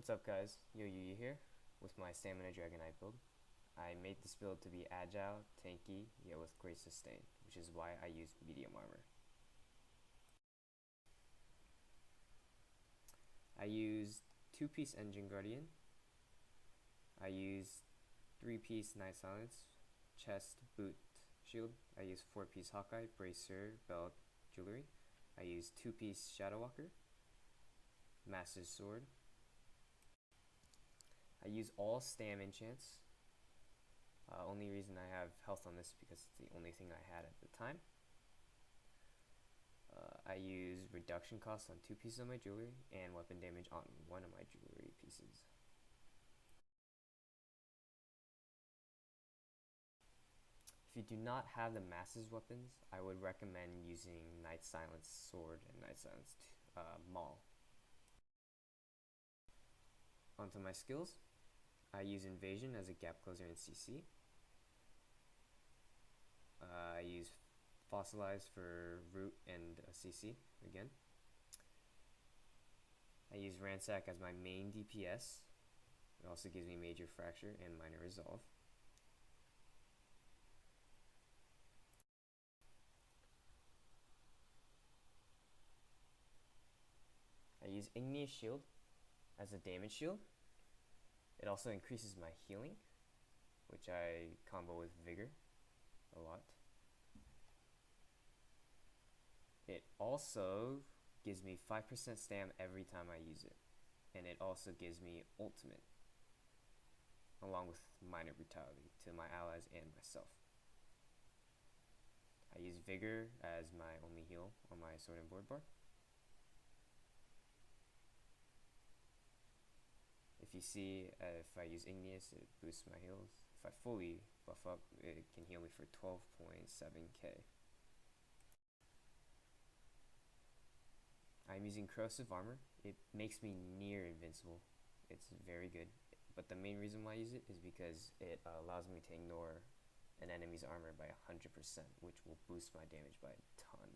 What's up guys, Yo here with my Stamina Dragonknight build. I made this build to be agile, tanky, yet with great sustain, which is why I use medium armor. I used 2-piece Engine Guardian. I used 3-piece Night Silence, chest, boot, shield. I used 4-piece Hawkeye, bracer, belt, jewelry. I used 2-piece Shadowwalker, Master's Sword. I use all stam enchants. Only reason I have health on this is because it's the only thing I had at the time. I use reduction cost on 2 pieces of my jewelry and weapon damage on 1 of my jewelry pieces. If you do not have the Master's weapons, I would recommend using Night Silence Sword and Night Silence Maul. Onto my skills. I use Invasion as a gap closer in CC. I use Fossilize for root and CC again. I use Ransack as my main DPS. It also gives me Major Fracture and Minor Resolve. I use Igneous Shield as a damage shield. It also increases my healing, which I combo with Vigor a lot. It also gives me 5% stam every time I use it. And it also gives me ultimate, along with minor brutality to my allies and myself. I use Vigor as my only heal on my sword and board bar. If you see, if I use Igneous, it boosts my heals. If I fully buff up, it can heal me for 12.7k. I'm using Corrosive Armor. It makes me near invincible. It's very good. But the main reason why I use it is because it allows me to ignore an enemy's armor by 100%, which will boost my damage by a ton.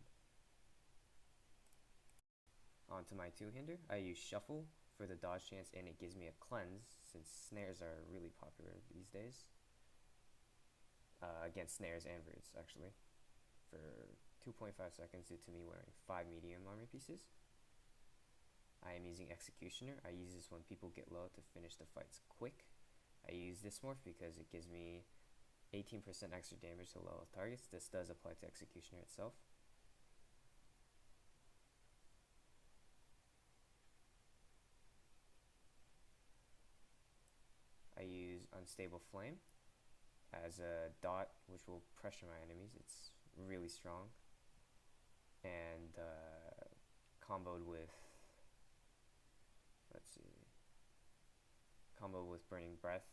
Onto my two-hander. I use Shuffle for the dodge chance, and it gives me a cleanse since snares are really popular these days. Against snares and roots, actually, for 2.5 seconds due to me wearing 5 medium armor pieces. I am using Executioner. I use this when people get low to finish the fights quick. I use this morph because it gives me 18% extra damage to low targets. This does apply to Executioner itself. I use Unstable Flame as a dot, which will pressure my enemies. It's really strong. And comboed with, Burning Breath,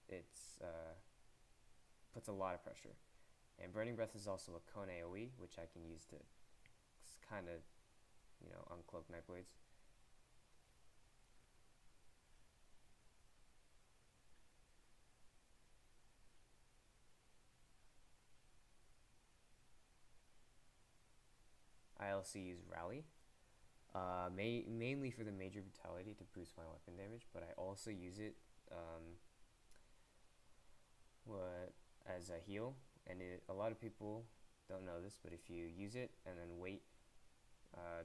it's puts a lot of pressure. And Burning Breath is also a cone AoE, which I can use to kind of, uncloak Nightblades. I also use Rally, mainly for the Major Brutality to boost my weapon damage, but I also use it as a heal, and a lot of people don't know this, but if you use it and then wait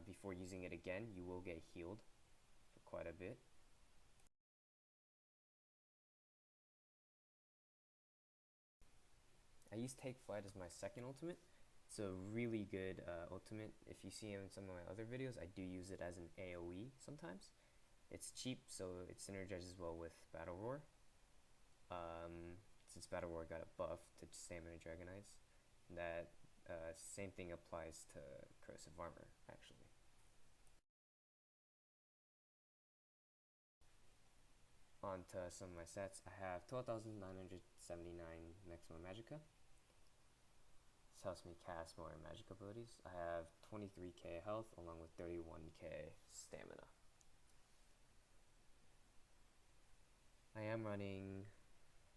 before using it again, you will get healed for quite a bit. I use Take Flight as my second ultimate. It's a really good ultimate. If you see in some of my other videos, I do use it as an AoE sometimes. It's cheap, so it synergizes well with Battle Roar. Since Battle Roar got a buff to Stamina Dragonites, that same thing applies to Corrosive Armor, actually. On to some of my stats. I have 12,979 maximum Magicka. This helps me cast more magic abilities. I have 23k health along with 31k stamina. I am running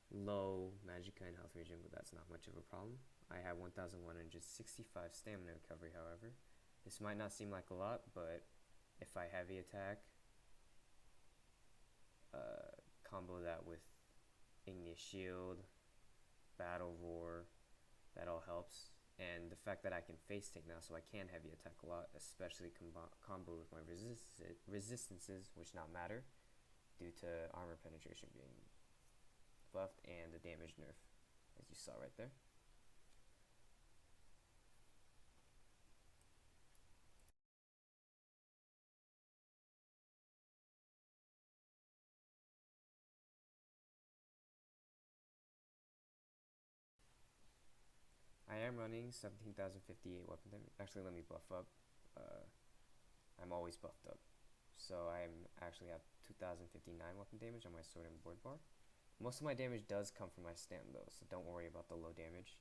low Magicka and health regen, but that's not much of a problem. I have 1,165 stamina recovery, however. This might not seem like a lot, but if I heavy attack, combo that with Igneous Shield, Battle Roar, that all helps. And the fact that I can face take now, so I can heavy attack a lot, especially combo with my resistances, which not matter due to armor penetration being buffed and the damage nerf, as you saw right there. I am running 17,058 weapon damage. Actually, let me buff up. I'm always buffed up. So I'm actually at 2,059 weapon damage on my sword and board bar. Most of my damage does come from my stam though, so don't worry about the low damage.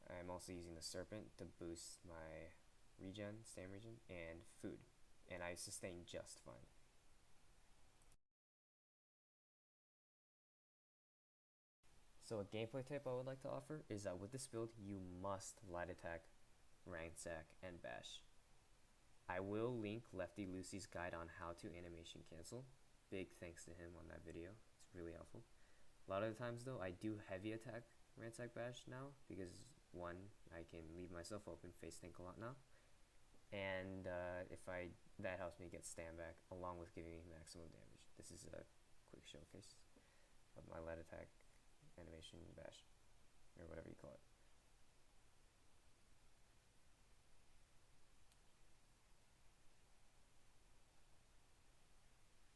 I'm also using the Serpent to boost my stam regen, and food. And I sustain just fine. So a gameplay tip I would like to offer is that with this build, you must light attack, ransack, and bash. I will link Lefty Lucy's guide on how to animation cancel. Big thanks to him on that video. It's really helpful. A lot of the times though, I do heavy attack, ransack, bash now because one, I can leave myself open, face tank a lot now, and that helps me get stand back along with giving me maximum damage. This is a quick showcase of my light attack, animation, bash, or whatever you call it.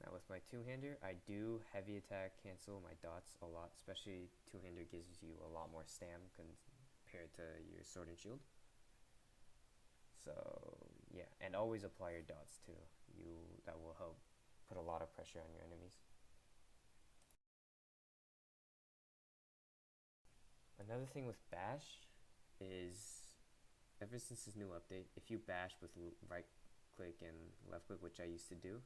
Now with my two-hander, I do heavy attack cancel my dots a lot, especially two-hander gives you a lot more stam compared to your sword and shield. So yeah, and always apply your dots too. That will help put a lot of pressure on your enemies. Another thing with bash is, ever since this new update, if you bash with right click and left click, which I used to do,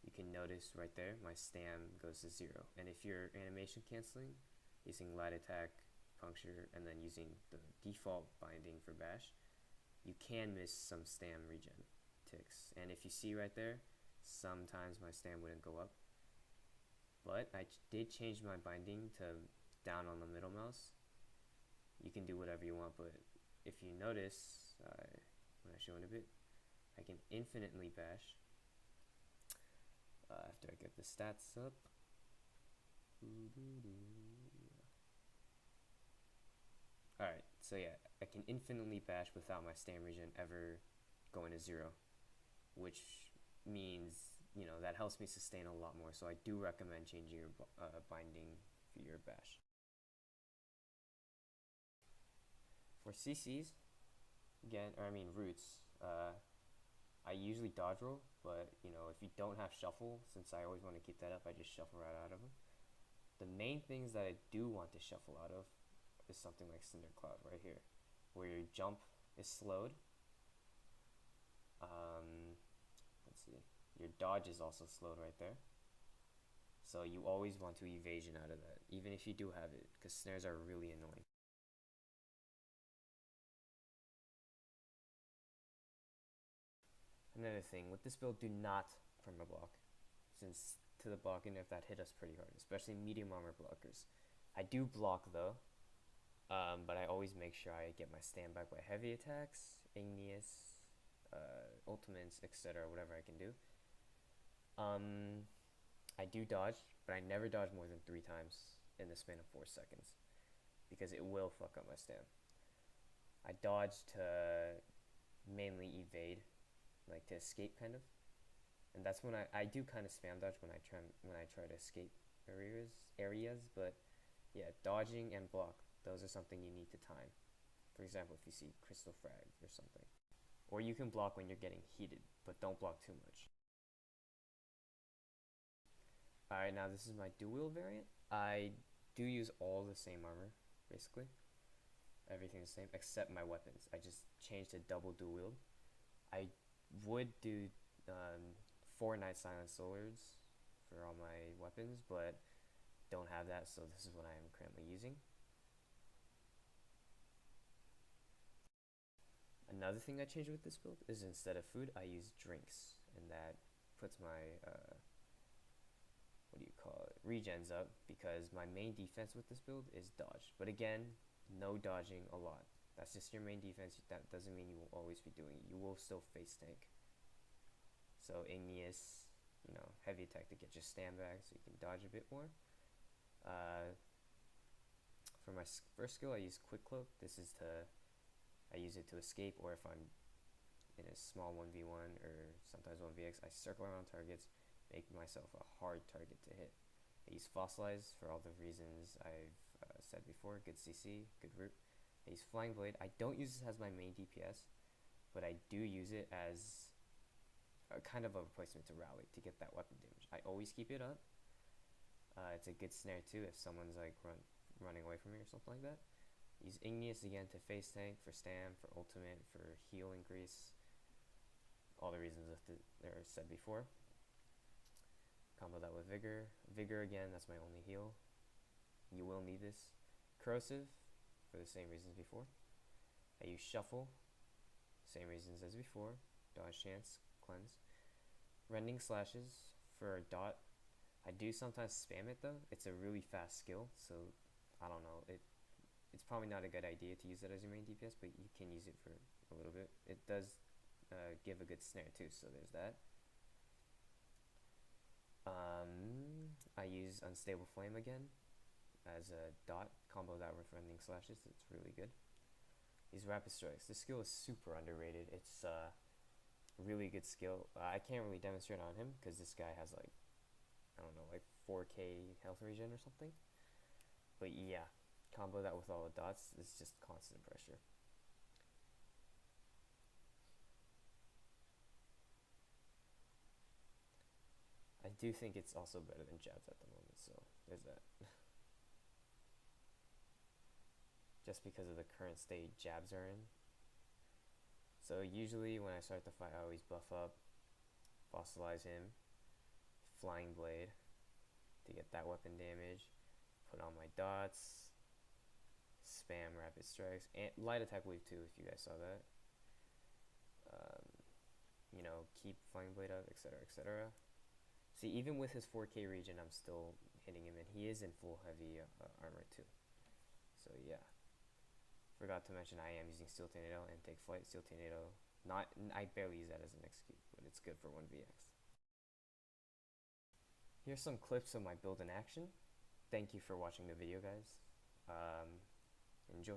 you can notice right there my stam goes to 0. And if you're animation canceling using light attack, puncture, and then using the default binding for bash, you can miss some stam regen ticks. And if you see right there, sometimes my stam wouldn't go up, but I did change my binding to down on the middle mouse. You can do whatever you want, but if you notice, when I show in a bit, I can infinitely bash after I get the stats up. Alright, so yeah, I can infinitely bash without my stam regen ever going to 0, which means, that helps me sustain a lot more. So I do recommend changing your binding for your bash. For CCs, roots, I usually dodge roll, but if you don't have shuffle, since I always want to keep that up, I just shuffle right out of them. The main things that I do want to shuffle out of is something like Cinder Cloud right here, where your jump is slowed. Let's see, your dodge is also slowed right there. So you always want to evasion out of that, even if you do have it, because snares are really annoying. Another thing, with this build, do not perma-block, since to the blocking if that hit us pretty hard, especially medium armor blockers. I do block though, but I always make sure I get my stand back by heavy attacks, igneous, ultimates, etc., whatever I can do. I do dodge, but I never dodge more than 3 times in the span of 4 seconds, because it will fuck up my stam. I dodge to mainly evade, like to escape kind of, and that's when I do kind of spam dodge when I try to escape areas, but yeah, dodging and block, those are something you need to time. For example, if you see crystal frag or something, or you can block when you're getting heated, but don't block too much. Alright, now this is my dual variant. I do use all the same armor, basically. Everything's the same except my weapons. I just changed to double dual wield. I would do 4 Night Silent Swords for all my weapons, but don't have that, so this is what I am currently using. Another thing I changed with this build is instead of food, I use drinks, and that puts my what do you call it, regens up, because my main defense with this build is dodge. But again, no dodging a lot. That's just your main defense. That doesn't mean you will always be doing it. You will still face tank. So igneous, you know, heavy attack to get your stand back so you can dodge a bit more. For my first skill, I use quick cloak. This is I use it to escape, or if I'm in a small 1v1 or sometimes 1vx, I circle around targets, make myself a hard target to hit. I use fossilize for all the reasons I've said before. Good CC, good root. I use flying blade. I don't use this as my main DPS, but I do use it as a kind of a replacement to rally to get that weapon damage. I always keep it up. It's a good snare too if someone's like running away from me or something like that. Use igneous again to face tank, for stam, for ultimate, for heal increase. All the reasons that are said before. Combo that with vigor. Vigor again, that's my only heal. You will need this. Corrosive, for the same reasons before. I use shuffle, same reasons as before. Dodge chance, cleanse. Rending slashes for a dot. I do sometimes spam it though. It's a really fast skill, so I don't know. It's probably not a good idea to use it as your main DPS, but you can use it for a little bit. It does give a good snare too, so there's that. I use Unstable Flame again as a dot. Combo that with Rending Slashes. It's really good. These Rapid Strikes. This skill is super underrated. It's a really good skill. I can't really demonstrate on him because this guy has like, I don't know, like 4k health regen or something. But yeah, combo that with all the dots is just constant pressure. I do think it's also better than jabs at the moment, so there's that. Just because of the current state jabs are in. So usually when I start the fight, I always buff up, fossilize him, flying blade to get that weapon damage, put on my dots, spam rapid strikes, and light attack wave too if you guys saw that. You know, keep flying blade up, etc, etc. See, even with his 4k regen, I'm still hitting him, and he is in full heavy armor too. So yeah. Forgot to mention I am using Steel Tornado and Take Flight. Steel Tornado, I barely use that as an execute, but it's good for 1vx. Here's some clips of my build in action. Thank you for watching the video, guys. Enjoy.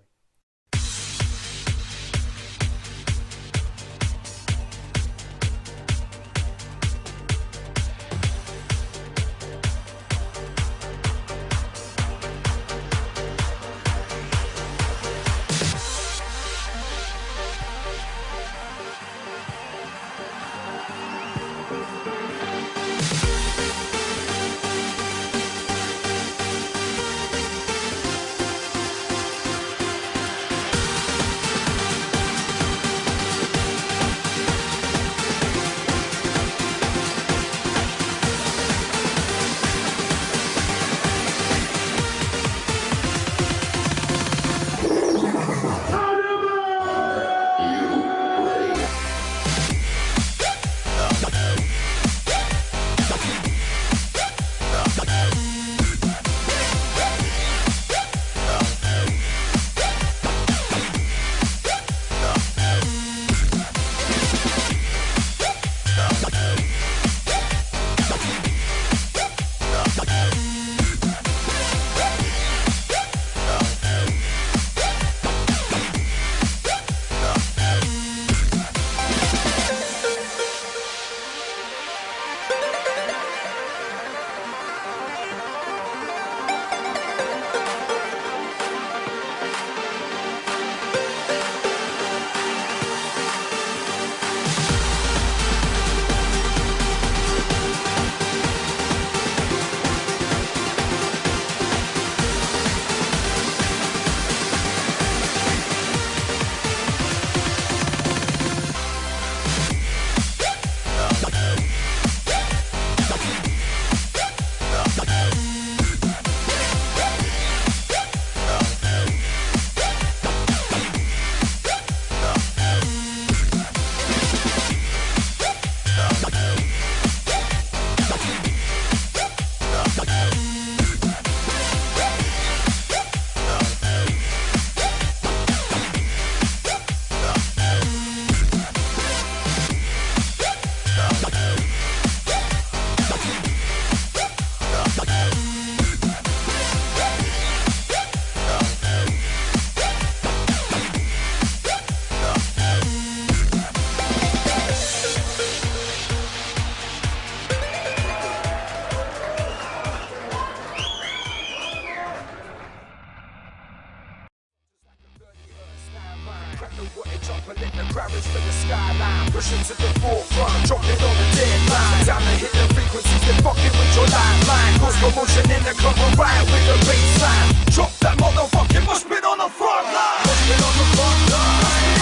front, dropping on the deadline. Time to hit the frequencies, they're fucking with your lifeline. Cause commotion in the club, we're right with the baseline. Drop that motherfucking mushpit on the front line. Mushpit on the front line.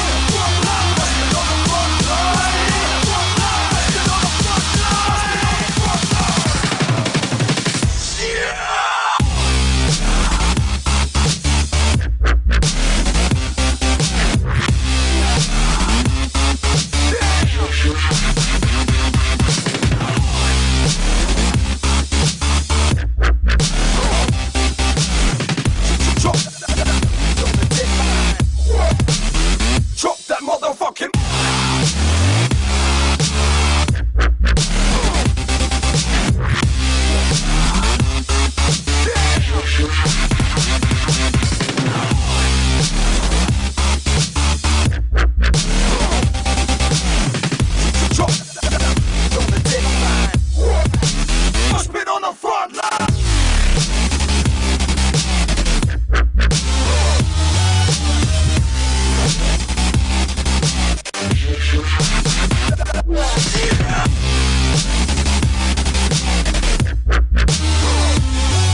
Mushpit on the front line. Mushpit on the front line. Yeah.